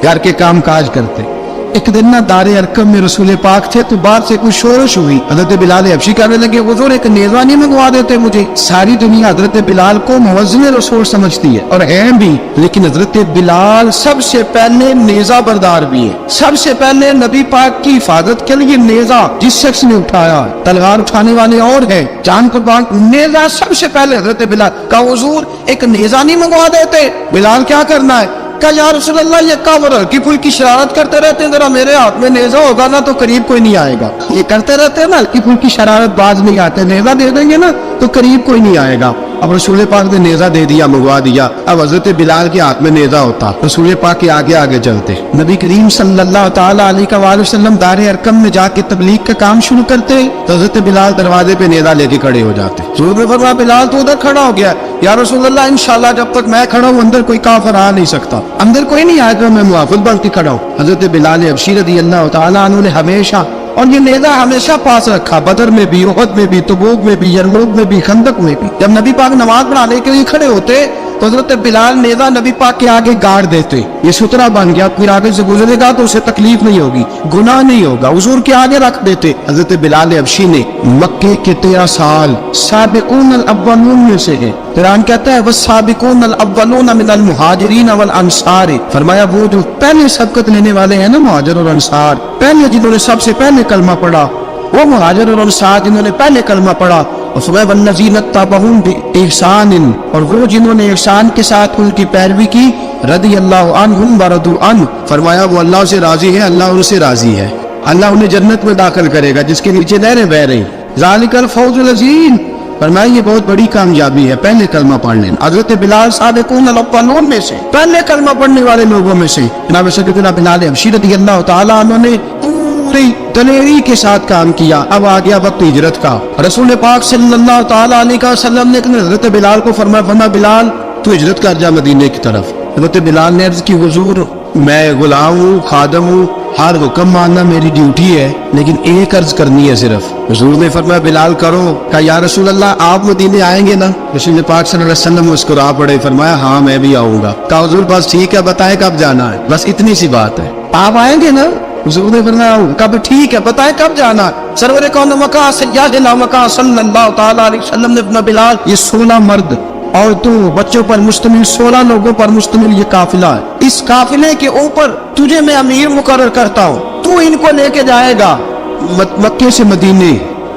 घर के काम काज करते। एक दिन ना दारे अरकम में रसूल पाक थे तो बाहर से कुछ शोरश हुई। हजरत बिलाल हबशी कहने लगे हुजूर एक नेज़ा नहीं मंगवा देते मुझे। सारी दुनिया हजरत बिलाल को मुअज्जिन रसूल समझती है और है भी, लेकिन हजरत बिलाल सबसे पहले नेज़ा बरदार भी है। सबसे पहले नबी पाक की हिफाजत के लिए नेज़ा जिस शख्स ने उठाया, तलवार उठाने वाले और है, जान कुर्बान, नेज़ा सबसे पहले हजरत बिलाल का। हुजूर एक नेज़ा नहीं मंगवा देते। बिलाल क्या करना है? क्या या रसूल अल्लाह ये कावर हल्की फुल्की शरारत करते रहते हैं, जरा मेरे हाथ में नेज़ा होगा ना तो करीब कोई नहीं आएगा। ये करते रहते हैं ना हल्की फुल्की शरारत, बाज नहीं आते, नेज़ा दे देंगे ना तो करीब कोई नहीं आएगा। अब रसूल पाक ने नेज़ा दे दिया, मंगवा दिया। अब हजरत बिलाल के हाथ में नेज़ा होता, रसूल पाक के आगे आगे चलते। नबी करीम सल्लल्लाहु ताला अलैहि वसल्लम दारे अरकम में जाके तबलीग का काम शुरू करते तो हजरत बिलाल दरवाजे पे नेज़ा लेके खड़े हो जाते। हुजूर ने फरमाया बिलाल तो उधर खड़ा हो गया, या रसूल अल्लाह इंशाल्लाह जब तक मैं खड़ा हूँ अंदर कोई काफिर आ नहीं सकता, अंदर कोई नहीं आएगा, मैं मुआफिल बन के खड़ा हूँ। हजरत बिलाल हबशी रज़ी अल्लाह ताला अन्हु ने हमेशा, और ये नेज़ा हमेशा पास रखा, बदर में भी, उहद में भी, तबूक में भी, यरमूक में भी, खंदक में भी। जब नबी पाक नमाज पढ़ाने के लिए खड़े होते तो हजरत बिलाल नेजा नबी पाक के आगे गाड़ देते, ये सुतरा बन गया, फिर आगे से गुजरेगा तो उसे तकलीफ नहीं होगी, गुनाह नहीं होगा, हुजूर के आगे रख देते। हजरत बिलाल हबशी ने मक्के के 13 साल साबिकून अल अव्वलून में से है। कुरान कहता है वस्साबिकून अल अव्वलून मिनल मुहाजिरीन वल अंसार, फरमाया वो जो पहले सबकत लेने वाले हैं ना मुहाजिर और अंसार, पहले जिन्होंने सबसे पहले कलमा पढ़ा वो मुहाजिर और अंसार जिन्होंने पहले कलमा पढ़ा, और वल्लज़ीन तबअहूम बिइहसान, और वो जिन्होंने ihसान के साथ उनकी पैरवी की, रदियल्लाहु अन्हुम व रदू अन्हु, फरमाया वो अल्लाह से राजी है, अल्लाह उनसे राजी है, अल्लाह उन्हें जन्नत में दाखिल करेगा जिसके नीचे नहरें बह रही। ज़ालिकल फौज़ुल अज़ीम, फरमाया ये बहुत बड़ी कामयाबी है पहले कलमा पढ़ने। हज़रत बिलाल साबिकून अल अव्वलून में से, पहले कलमा पढ़ने वाले लोगों में से जनाब सैयदना बिलाल हबशी रदियल्लाहु ताला अन्हु ने पूरी दलेरी के साथ काम किया। अब आ गया वक्त हिजरत का। रसूल पाक सल्लल्लाहु ताला अलैहि वसल्लम ने हज़रत बिलाल को फरमाया बिलाल तू हिजरत कर जा मदीने की तरफ। हज़रत बिलाल ने अर्ज की हुजूर मैं गुलाम हूँ, खादम हूँ, हर हुक्म मानना मेरी ड्यूटी है, लेकिन एक अर्ज करनी है सिर्फ। हुजूर ने फरमाया बिलाल करो। कहा या रसूल अल्लाह आप मदीने आएंगे ना? रसूल पाक सल्लल्लाहु अलैहि वसल्लम मुस्कुरा पड़े, फरमाया हाँ मैं भी आऊंगा। कहा हुजूर बस ठीक है बताएं कब जाना है, बस इतनी सी बात है, आप आएंगे ना? हुजूर ने फरमाया कब, ठीक है बताएं कब जाना है। सरवर कौन मका सय्यदना मका सल्लल्लाहु ताला अलैहि वसल्लम ने फरमाया बिलाल ये 16 मर्द और तू बच्चों पर मुश्तमिल 16 लोगों पर मुश्तमिल ये काफिला है, इस काफिले के ऊपर तुझे मैं अमीर मुकर्रर करता हूँ, तू इनको लेके जाएगा मक्के से मदीने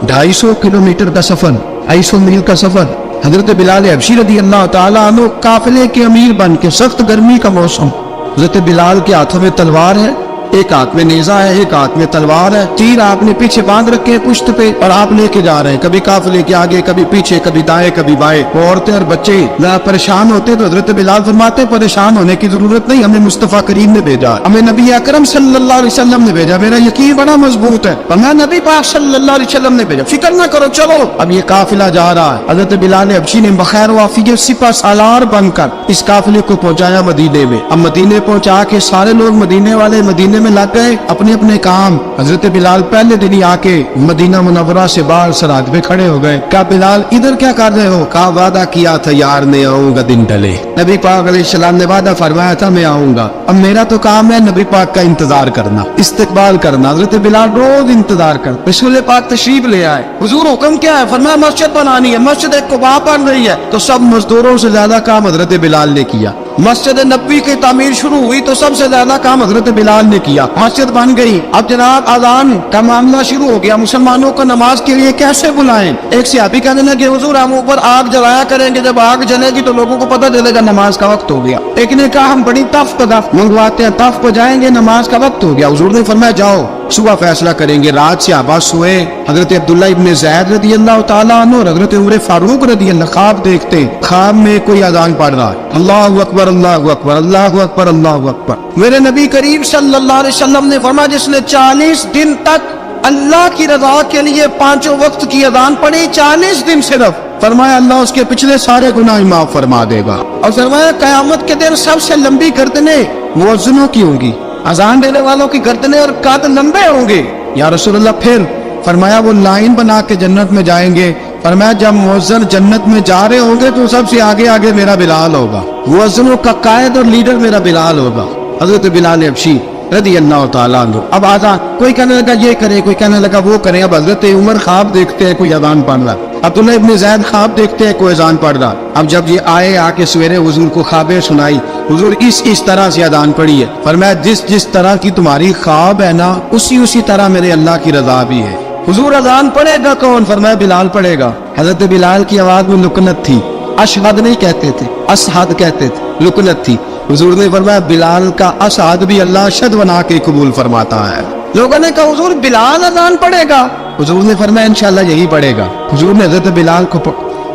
250 किलोमीटर का सफर, 250 मील का सफर। हजरत बिलाल हबशी रदियल्लाहु ताला अन्हु काफिले के अमीर बन के, सख्त गर्मी का मौसम, हजरत बिलाल के हाथों में तलवार है, एक हाथ में नेजा है, एक हाथ में तलवार है, तीर आपने पीछे बांध रखे हैं पुश्त पे और आप लेके जा रहे हैं, कभी काफिले के आगे कभी पीछे, कभी दाएं कभी बाएं। औरतें और बच्चे जरा परेशान होते तो हजरत बिलाल फरमाते परेशान होने की जरूरत नहीं, हमें मुस्तफा करीम ने भेजा, हमें नबी अकरम सल्लल्लाहु अलैहि वसल्लम ने भेजा, मेरा यकीन बड़ा मजबूत है, पर मैं नबी पाक सल्लल्लाहु अलैहि वसल्लम ने भेजा, फिक्र ना करो चलो। अब ये काफिला जा रहा है। हजरत बिलाल हबशी ने बखैर वाफियत सिपा सालार बनकर इस काफिले को पहुंचाया मदीने में। अब मदीने पहुंचा के सारे लोग मदीने वाले मदीने में लग गए अपने अपने काम। हजरत बिलाल पहले दिन ही आके मदीना मुनव्वरा से बाहर सरहद पे खड़े हो गए। कहा बिलाल इधर क्या कर रहे हो? कहा वादा किया था यार ने आऊंगा दिन ढले, नबी पाक अलैहिस्सलाम ने वादा फरमाया था मैं आऊंगा, अब मेरा तो काम है नबी पाक का इंतजार करना, इस्तकबाल करना। हजरत बिलाल रोज इंतजार कर, रसूल पाक तशरीफ ले आए, हुजूर हुक्म क्या है? फरमाया मस्जिद बनानी है, मस्जिद कुबा बन रही है, तो सब मजदूरों से ज्यादा काम हजरत बिलाल ने किया। मस्जिद नबी की तामीर शुरू हुई तो सबसे ज्यादा काम हजरत बिलाल ने किया, मस्जिद बन गई। अब जनाब अजान का मामला शुरू हो गया, मुसलमानों को नमाज के लिए कैसे बुलाएं? एक सहाबी कहने लगे हुजूर हम ऊपर आग जलाया करेंगे, जब आग जलेगी तो लोगों को पता चलेगा नमाज का वक्त हो गया। एक ने कहा हम बड़ी तफ मंगवाते हैं, तफ को जाएंगे, नमाज का वक्त हो गया। हुजूर ने फरमाया जाओ सुबह फैसला करेंगे। रात से आबाद सोए हजरत अब्दुल्ला इब्ने ज़ैद रदियल्लाहु ताला अन्हु और हजरत उमर फारूक रदियल्लाहु ख्वाब देखते, ख्वाब में कोई अजान पढ़ रहा है, अल्लाहु अकबर अल्लाहु अकबर अल्लाहु अकबर अल्लाहु अकबर। मेरे नबी करीम सल्लल्लाहु अलैहि वसल्लम ने फरमाया जिसने 40 दिन तक अल्लाह की रजा के लिए 5 वक्त की अजान पढ़ी, 40 दिन सिर्फ, फरमाया अल्लाह उसके पिछले सारे गुनाह माफ फरमा देगा। और फरमाया कयामत के दिन सबसे लंबी गर्दनें मुअज्जिनों की होंगी, अजान देने वालों की गर्दनें और कद लंबे होंगे। या रसूलल्लाह फिर फरमाया वो लाइन बना के जन्नत में जाएंगे। फरमाया जब मुअज्जिन जन्नत में जा रहे होंगे तो सबसे आगे आगे मेरा बिलाल होगा, मुअज्जिनों का कायद और लीडर मेरा बिलाल होगा, हजरत बिलाल हबशी रदियल्लाहु ताला अन्हु। अब आजान कोई कहने लगा ये करे, कोई कहने लगा वो करे। अब हजरत उमर ख्वाब देखते हैं कोई अजान पढ़ रहा, अब्दुल्ला इब्ने ज़ैद ख्वाब देखते हैं कोई अजान पढ़ रहा। अब जब ये आए आके सवेरे हुजूर को ख्वाबें सुनाई, हुजूर इस तरह से अजान पढ़ी है। फरमाया जिस तरह की तुम्हारी ख्वाब है ना उसी तरह मेरे अल्लाह की रजा भी है। हुजूर अजान पढ़ेगा कौन? फरमाया बिलाल पढ़ेगा। हजरत बिलाल की आवाज में लुकनत थी, अशहद नहीं कहते थे, असहद कहते थे, लुकनत थी। हुजूर ने फरमाया बिलाल का असहद भी अल्लाह शद बना के कबूल फरमाता है। लोगों ने कहा हुजूर बिलाल अजान पढ़ेगा? हुजूर ने फरमाया इंशाल्लाह यही पढ़ेगा। हुजूर ने हजरत बिलाल को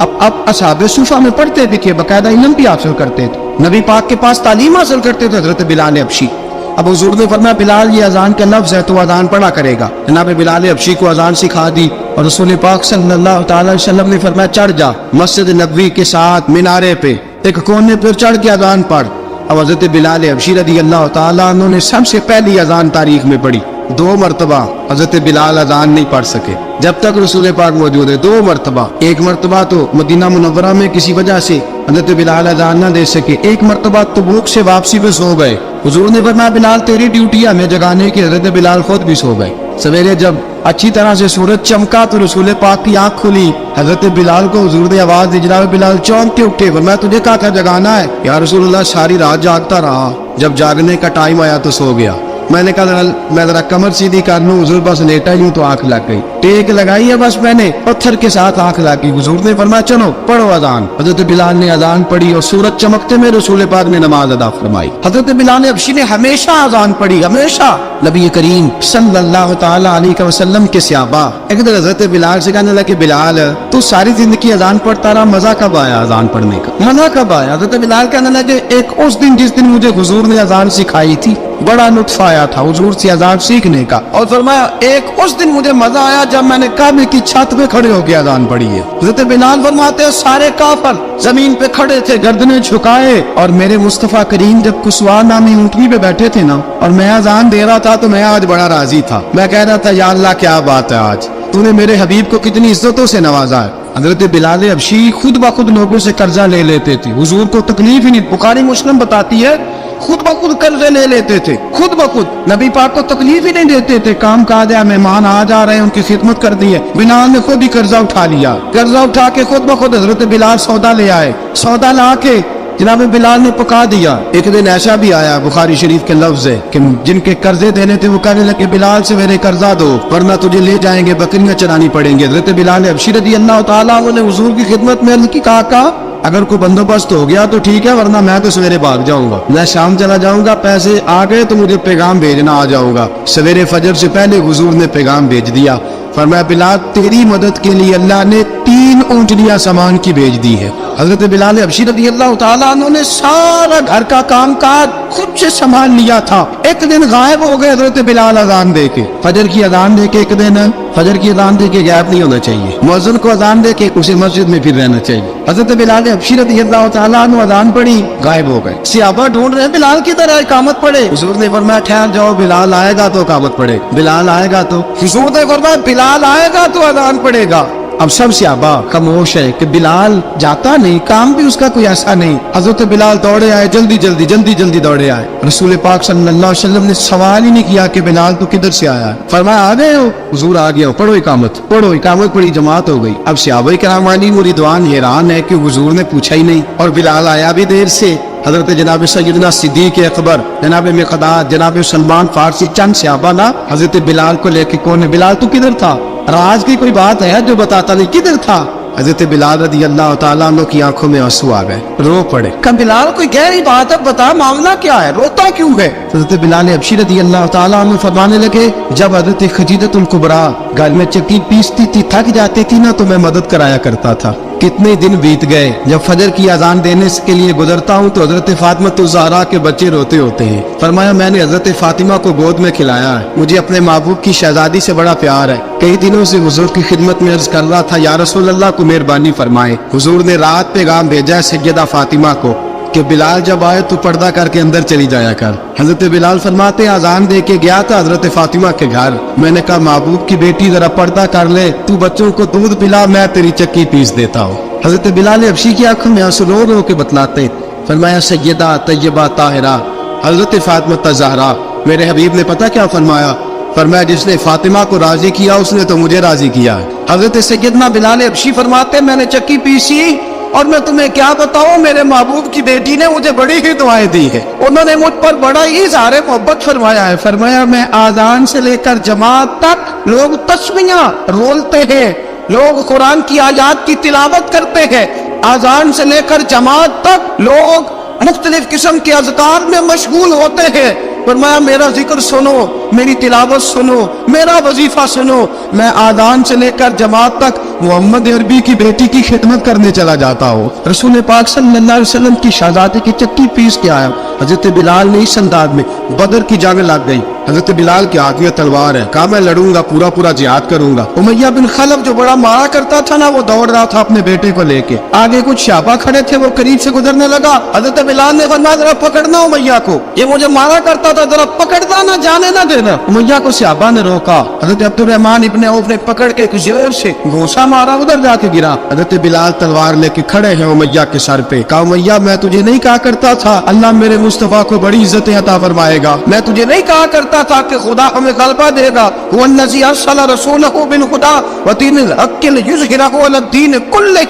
अब असहाबे सूफा में पढ़ते थे, बाकायदा इल्म भी हासिल करते थे, नबी पाक के पास तालीम हासिल करते थे हजरत बिलाल हबशी। अब हुजूर ने फरमाया बिलाल ये अजान का लफ्ज है तो अजान पढ़ा करेगा। जनाब बिलाल हबशी को अजान सिखा दी और रसूल पाक सल्लल्लाहु अलैहि वसल्लम ने फरमाया चढ़ जा मस्जिद नबवी के साथ मीनारे पे एक कोने पर चढ़ के अजान पढ़। अब हजरत बिलाल हबशी रदियल्लाहु ताला अन्हु ने सबसे पहली अजान तारीख में पढ़ी। 2 मरतबा हजरत बिलाल अजान नहीं पढ़ सके जब तक रसूल पाक मौजूद है। 2 मरतबा, एक मरतबा तो मदीना मुनव्वरा में किसी वजह से हजरत बिलाल अजान ना दे सके, एक मरतबा तबूक से वापसी पे सो गए। हुजूर ने फरमाया बिलाल तेरी ड्यूटी है हमें जगाने की। हजरत बिलाल खुद भी सो गए। सवेरे जब अच्छी तरह से सूरज चमका तो रसूल पाक की आंख खुली। हजरत बिलाल को हुजूर ने आवाज दी, जनाब बिलाल चौंक के उठे। मैं तुझे कहा था जगाना है। या रसूलुल्लाह सारी रात जागता रहा, जब जागने का टाइम आया तो सो गया। मैंने कहा मैं जरा कमर सीधी कर लूं, हुजूर बस लेटा यूं तो आंख लग गई। टेक लगाई है बस मैंने, पत्थर के साथ आंख लग गई। हुजूर ने फरमाया चलो पढ़ो अजान। हजरत बिलाल ने अजान पढ़ी और सूरज चमकते में रसूल पाक ने नमाज अदा फरमाई। हजरत बिलाल हबशी ने हमेशा अजान पढ़ी, हमेशा। नबी करीम सल्लल्लाहु तआला अलैहि वसल्लम के सहाबा एक दिन हजरत बिलाल से कहने लगे बिलाल तू सारी जिंदगी अजान पढ़ता रहा, मजा कब आया अजान पढ़ने का, मजा कब आया? हजरत बिलाल कहने लगे एक उस दिन जिस दिन मुझे हुजूर ने अजान सिखाई थी, बड़ा लुत्फ आया था हुजूर से अजान सीखने का। और फरमाया एक उस दिन मुझे मजा आया जब मैंने काबे की छत पे खड़े होकर अजान पढ़ी है। हजरत बिलाल फरमाते सारे काफिर जमीन पे खड़े थे, गर्दनें झुकाए, और मेरे मुस्तफा करीम जब कुसवा नामी ऊंटनी पे बैठे थे ना, और मैं अजान दे रहा था तो मैं आज बड़ा राजी था। मैं कह रहा था या अल्लाह क्या बात है, आज तूने मेरे हबीब को कितनी इज्जतों से नवाजा है। हजरत बिलाल हबशी खुद ब खुद लोगों से कर्जा ले लेते थे, हुजूर को तकलीफ ही नहीं। बुखारी मुस्लिम बताती है खुद ब खुद कर्जे ले लेते थे, खुद ब खुद। नबी पाक को तकलीफ ही नहीं देते थे। काम काज है, मेहमान आ जा रहे हैं, उनकी खिदमत कर दी है। बिलाल ने खुद ही कर्जा उठा लिया, कर्जा उठा के खुद ब खुद हजरत बिलाल सौदा ले आए। सौदा ला के जनाब बिलाल ने पका दिया। एक दिन ऐसा भी आया बुखारी शरीफ के लफ्ज है कि जिनके कर्जे देने थे वो कहने लगे बिलाल से मेरे कर्जा दो वरना तुझे ले जाएंगे, बकरियां चरानी पड़ेंगी। हजरत बिलाल हबशी रज़ी अल्लाह तआला अन्हु ने हुजूर की खिदमत में अर्ज़ की, काका अगर कोई बंदोबस्त हो गया तो ठीक है, वरना मैं तो सवेरे भाग जाऊंगा, मैं शाम चला जाऊंगा, पैसे आ गए तो मुझे पैगाम भेजना आ जाऊंगा। सवेरे फजर से पहले हुजूर ने पैगाम भेज दिया। फरमाया बिलाल तेरी मदद के लिए अल्लाह ने 3 ऊंटनियां सामान की भेज दी है। हजरत बिलाल हबशी रज़ी अल्लाह तआला अन्हु ने सारा घर का काम काज खुद से संभाल लिया था। एक दिन गायब हो गए हजरत बिलाल अजान दे के, फजर की अजान दे के। एक दिन फजर की अजान दे के गायब नहीं होना चाहिए, मुअज्जिन को अजान दे के उसे मस्जिद में फिर रहना चाहिए। हजरत बिलाल हबशी रज़ी अल्लाह तआला अन्हु अजान पढ़ी, गायब हो गए। सहाबा ढूंढ रहे बिलाल की तरह इकामत पढ़े। हुजूर ने फरमाया ठहर जाओ, बिलाल आएगा तो इकामत पढ़े, बिलाल आएगा तो। हुजूर ने फरमाया बिलाल आएगा तो अजान पढ़ेगा। अब सब सहाबा खामोश है कि बिलाल जाता नहीं, काम भी उसका कोई ऐसा नहीं। हजरत बिलाल दौड़े आए, जल्दी जल्दी दौड़े आए। रसूल पाक सल्लल्लाहु अलैहि वसल्लम ने सवाल ही नहीं किया कि बिलाल तू किधर से आया, फरमाया आ गए हो? हुजूर आ गया, पढ़ो इकामत, पढ़ो इकामत, बड़ी जमात हो गई। अब सहाबा किराम वाली मुरीदान हैरान है कि हुजूर ने पूछा ही नहीं और बिलाल आया भी देर से। हजरत जनाब सैयदना सिद्दीक अकबर, जनाब मिक़दाद, जनाब सलमान फारसी, चंद सहाबा ना हजरत बिलाल को लेके कौन है, बिलाल तू किधर था? राज की कोई बात है जो बताता नहीं, किधर था? हजरत बिलाल रज़ी अल्लाह तआला अन्हु की आंखों में आंसू आ गए, रो पड़े। कब बिलाल कोई गहरी बात है, बता मामला क्या है, रोता क्यों है? हजरत बिलाल हबशी रज़ी अल्लाह तआला अन्हु फरमाने लगे जब हजरत खदीजतुल कुबरा घर में चक्की पीसती थी, थक जाती थी ना तो मैं मदद कराया करता था। कितने दिन बीत गए, जब फजर की अजान देने के लिए गुजरता हूँ तो हजरत फातिमा ज़हरा के बच्चे रोते होते हैं। फरमाया मैंने हजरत फातिमा को गोद में खिलाया है, मुझे अपने महबूब की शहजादी से बड़ा प्यार है। कई दिनों से हुजूर की खिदमत में अर्ज कर रहा था या रसूल अल्लाह को मेहरबानी फरमाए। हुजूर ने रात पैगाम भेजा है सैयदा फातिमा को कि बिलाल जब आए तो पर्दा करके अंदर चली जाया कर। हजरत बिलाल फरमाते अजान दे के गया था हजरत फातिमा के घर, मैंने कहा महबूब की बेटी जरा पर्दा कर ले, तू बच्चों को दूध पिला, मैं तेरी चक्की पीस देता हूँ। हजरत बिलाल हबशी की आंखों में आंसू रो रो के बतलाते, फरमाया सैयदा तैयबा ताहिरा हजरत फातिमा ज़हरा, मेरे हबीब ने पता क्या फरमाया? फरमाया जिसने फातिमा को राजी किया उसने तो मुझे राजी किया। हजरत सैयदना बिलाल हबशी फरमाते मैंने चक्की पीसी और मैं तुम्हें क्या बताऊं, मेरे महबूब की बेटी ने मुझे बड़ी ही दुआएं दी है, उन्होंने मुझ पर बड़ा ही इज़हार मोहब्बत फरमाया है। फरमाया मैं आजान से लेकर जमात तक लोग तस्बीहां रोलते हैं, लोग कुरान की आयत की तिलावत करते हैं, आजान से लेकर जमात तक लोग मुख्तलिफ किस्म के अज़कार में मशगूल होते हैं। फरमाया मेरा जिक्र सुनो, मेरी तिलावत सुनो, मेरा वजीफा सुनो, मैं आदान से लेकर जमात तक मोहम्मद अरबी की बेटी की खिदमत करने चला जाता हूँ। रसूल पाक सल्लल्लाहु अलैहि वसल्लम की शहजादी की चक्की पीस के आया। حضرت بلال نے اس انداز میں بدر کی جنگ لگ گئی، حضرت بلال کے ہاتھ میں تلوار ہے، کہا میں لڑوں گا، پورا جہاد کروں گا۔ امیہ بن خلف جو بڑا مارا کرتا تھا نا، وہ دوڑ رہا تھا اپنے بیٹے کو لے کے، آگے کچھ شعبہ کھڑے تھے، وہ قریب سے گزرنے لگا، حضرت بلال نے فرمایا ذرا پکڑنا امیہ کو، یہ مجھے مارا کرتا تھا، ذرا پکڑنا، نہ جانے نہ دینا۔ امیہ کو صحابہ نے روکا، حضرت عبد الرحمن ابن عوف نے پکڑ کے زور سے گھونسا مارا، ادھر جا کے گرا۔ حضرت بلال تلوار لے کے کھڑے ہیں امیہ کے سر پہ، کہا امیہ میں تجھے نہیں کہا کرتا تھا اللہ میرے مصطفیٰ کو بڑی عزتیں عطا فرمائے گا، میں تجھے نہیں کہا کرتا تھا کہ خدا ہمیں غلبہ دے گا، هو الذی ارسل رسولہ بالہدی ودین الحق لیظہرہ علی الدین کلہ،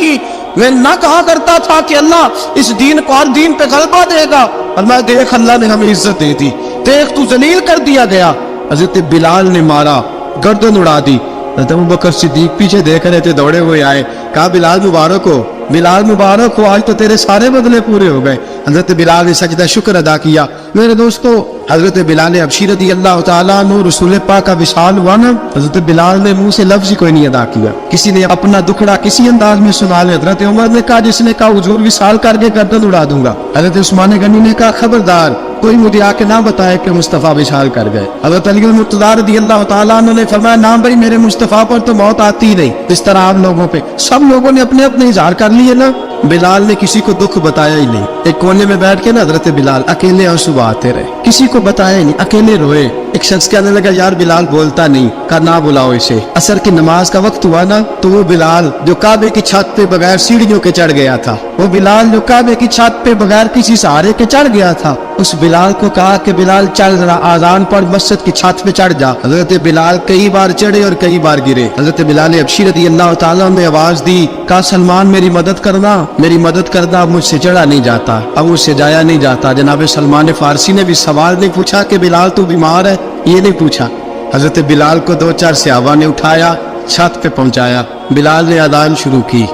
میں نہ کہا کرتا تھا کہ اللہ اس دین کو ہر دین پہ غلبہ دے گا، اور میں دیکھ اللہ نے ہمیں عزت دے دی، دیکھ تو ذلیل کر دیا گیا۔ حضرت بلال نے مارا، گردن اڑا دی۔ حضرت ابوبکر صدیق پیچھے دیکھ رہے تھے، دوڑے ہوئے آئے، کہا بلال مبارک ہو، بلال مبارک ہو، آج تو تیرے سارے بدلے پورے ہو گئے۔ حضرت بلال نے سجدہ شکر ادا کیا۔ میرے دوستو، حضرت بلال حبشی رضی اللہ تعالیٰ عنہ رسول پاک کا وصال ہوا نا، حضرت بلال نے منہ سے لفظ ہی کوئی نہیں ادا کیا، کسی نے اپنا دکھڑا کسی انداز میں سنا لے۔ حضرت عمر نے کہا، جس نے کہا حضور وصال کر کے گردن اڑا دوں گا۔ حضرت عثمان غنی نے کہا خبردار کوئی مجھے آ کے نہ بتائے کہ مصطفیٰ وصال کر گئے۔ حضرت علی المرتضیٰ رضی اللہ تعالیٰ عنہ نے فرمایا نہ بھائی میرے مصطفیٰ پر تو موت آتی نہیں، اس طرح آپ لوگوں پہ سب لوگوں نے اپنے اپنے اظہار کر لیے نا، بلال نے کسی کو دکھ بتایا ہی نہیں۔ ایک کونے میں بیٹھ کے نا حضرت بلال اکیلے آنسو بہاتے رہے، کسی کو بتایا ہی نہیں، اکیلے روئے۔ ایک شخص کہنے لگا یار بلال بولتا نہیں، کہا نہ بلاؤ اسے۔ عصر کی نماز کا وقت ہوا نا، تو وہ بلال جو کعبے کی چھت پہ بغیر سیڑھیوں کے چڑھ گیا تھا، وہ بلال جو کعبے کی چھت پہ بغیر کسی سہارے کے چڑھ گیا تھا، اس بلال کو کہا کہ بلال چل ذرا آذان پڑھ، مسجد کی چھت پہ چڑھ جا۔ حضرت بلال کئی بار چڑھے اور کئی بار گرے۔ حضرت بلال حبشی رضی اللہ تعالیٰ نے آواز دی، کہا سلمان میری مدد کرنا، میری مدد کرنا، مجھ سے چڑھا نہیں جاتا، اب مجھ سے جایا نہیں جاتا۔ جناب سلمان فارسی نے بھی سوال نہیں پوچھا کہ بلال تو بیمار ہے، یہ نہیں پوچھا۔ حضرت بلال کو دو چار صحابہ نے اٹھایا، چھت پہ پہنچایا، بلال نے اذان شروع کی۔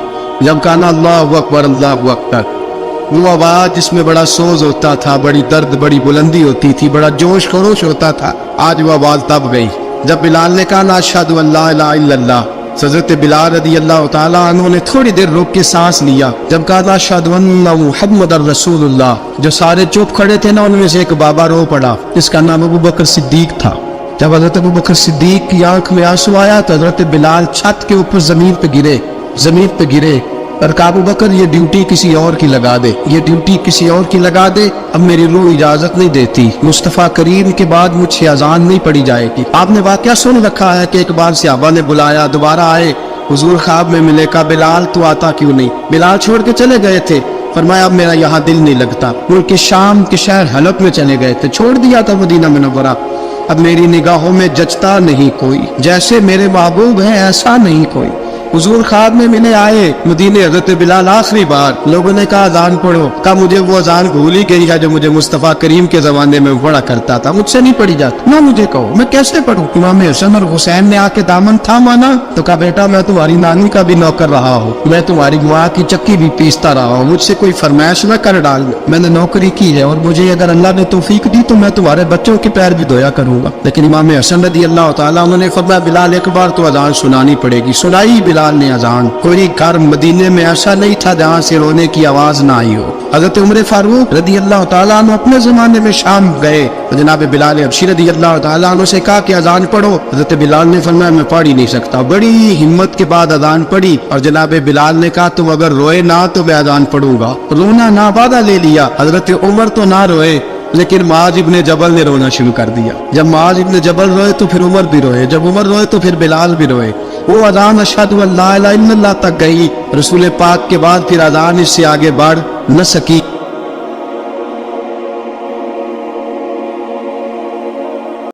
جب کہا اللہ اکبر اللہ اکبر، وہ آواز جس میں بڑا سوز ہوتا تھا، بڑی درد، بڑی بلندی ہوتی تھی، بڑا جوش خروش ہوتا تھا، آج وہ آواز تب گئی جب بلال نے کہا اشہد ان لا الہ الا اللہ۔ حضرت بلال رضی اللہ تعالیٰ عنہ نے تھوڑی دیر روک کے سانس لیا، جب کہا اشہد ان محمد رسول اللہ، جو سارے چپ کھڑے تھے نا ان میں سے ایک بابا رو پڑا، جس کا نام ابوبکر صدیق تھا۔ جب حضرت ابوبکر صدیق کی آنکھ میں آنسو آیا تو حضرت بلال چھت کے اوپر زمین پہ گرے اور کہا ابوبکر یہ ڈیوٹی کسی اور کی لگا دے، یہ ڈیوٹی کسی اور کی لگا دے، اب میری روح اجازت نہیں دیتی، مصطفیٰ کریم کے بعد مجھ سے اذان نہیں پڑی جائے گی۔ آپ نے واقعہ سن رکھا ہے کہ ایک بار صحابہ نے بلایا، دوبارہ آئے، حضور خواب میں ملے، کہا بلال تو آتا کیوں نہیں؟ بلال چھوڑ کے چلے گئے تھے، فرمایا اب میرا یہاں دل نہیں لگتا، ملک شام کے شہر حلب میں چلے گئے تھے، چھوڑ دیا تھا مدینہ منورہ، اب میری نگاہوں میں جچتا نہیں کوئی، جیسے میرے محبوب ہیں ایسا نہیں کوئی۔ حضور خواب میں ملے، آئے مدینے، حضرت بلال آخری بار، لوگوں نے کہا اذان پڑھو، کہا مجھے وہ اذان بھول ہی گئی ہے جو مجھے مصطفیٰ کریم کے زمانے میں پڑھا کرتا تھا، مجھ سے نہیں پڑھی جاتی، نہ مجھے کہو میں کیسے پڑھوں۔ امام حسن اور حسین نے آ کے دامن تھاما نا، تو کہا بیٹا میں تمہاری نانی کا بھی نوکر رہا ہوں، میں تمہاری ماں کی چکی بھی پیستا رہا ہوں، مجھ سے کوئی فرمائش نہ کر ڈال، میں نے نوکری کی ہے اور مجھے اگر اللہ نے توفیق دی تو میں تمہارے بچوں کے پیر بھی دھویا کروں گا۔ لیکن امام حسن رضی اللہ تعالیٰ انہوں نے فرمایا بلال ایک بار تو اذان سنانی پڑے گی۔ سنائی بلال نے اذان۔ کوئی گھر مدینے میں ایسا نہیں تھا جہاں سے رونے کی آواز نہ آئی ہو۔ حضرت عمر فاروق رضی اللہ تعالیٰ عنہ اپنے زمانے میں شام گئے، جناب بلال حبشی رضی اللہ تعالیٰ عنہ سے کہا کہ اذان پڑھو، حضرت بلال نے فرمایا میں پڑھ ہی نہیں سکتا، بڑی ہمت کے بعد اذان پڑھی، اور جناب بلال نے کہا تم اگر روئے نہ تو میں اذان پڑھوں گا، رونا نہ وعدہ لے لیا۔ حضرت عمر تو نہ روئے لیکن معاذ ابن جبل نے رونا شروع کر دیا، جب معاذ ابن جبل روئے تو پھر عمر بھی روئے، جب عمر روئے تو پھر بلال بھی روئے۔ وہ اذان اشہد ان لا الہ الا اللہ تک گئی، رسول پاک کے بعد پھر اذان اس سے آگے بڑھ نہ سکی۔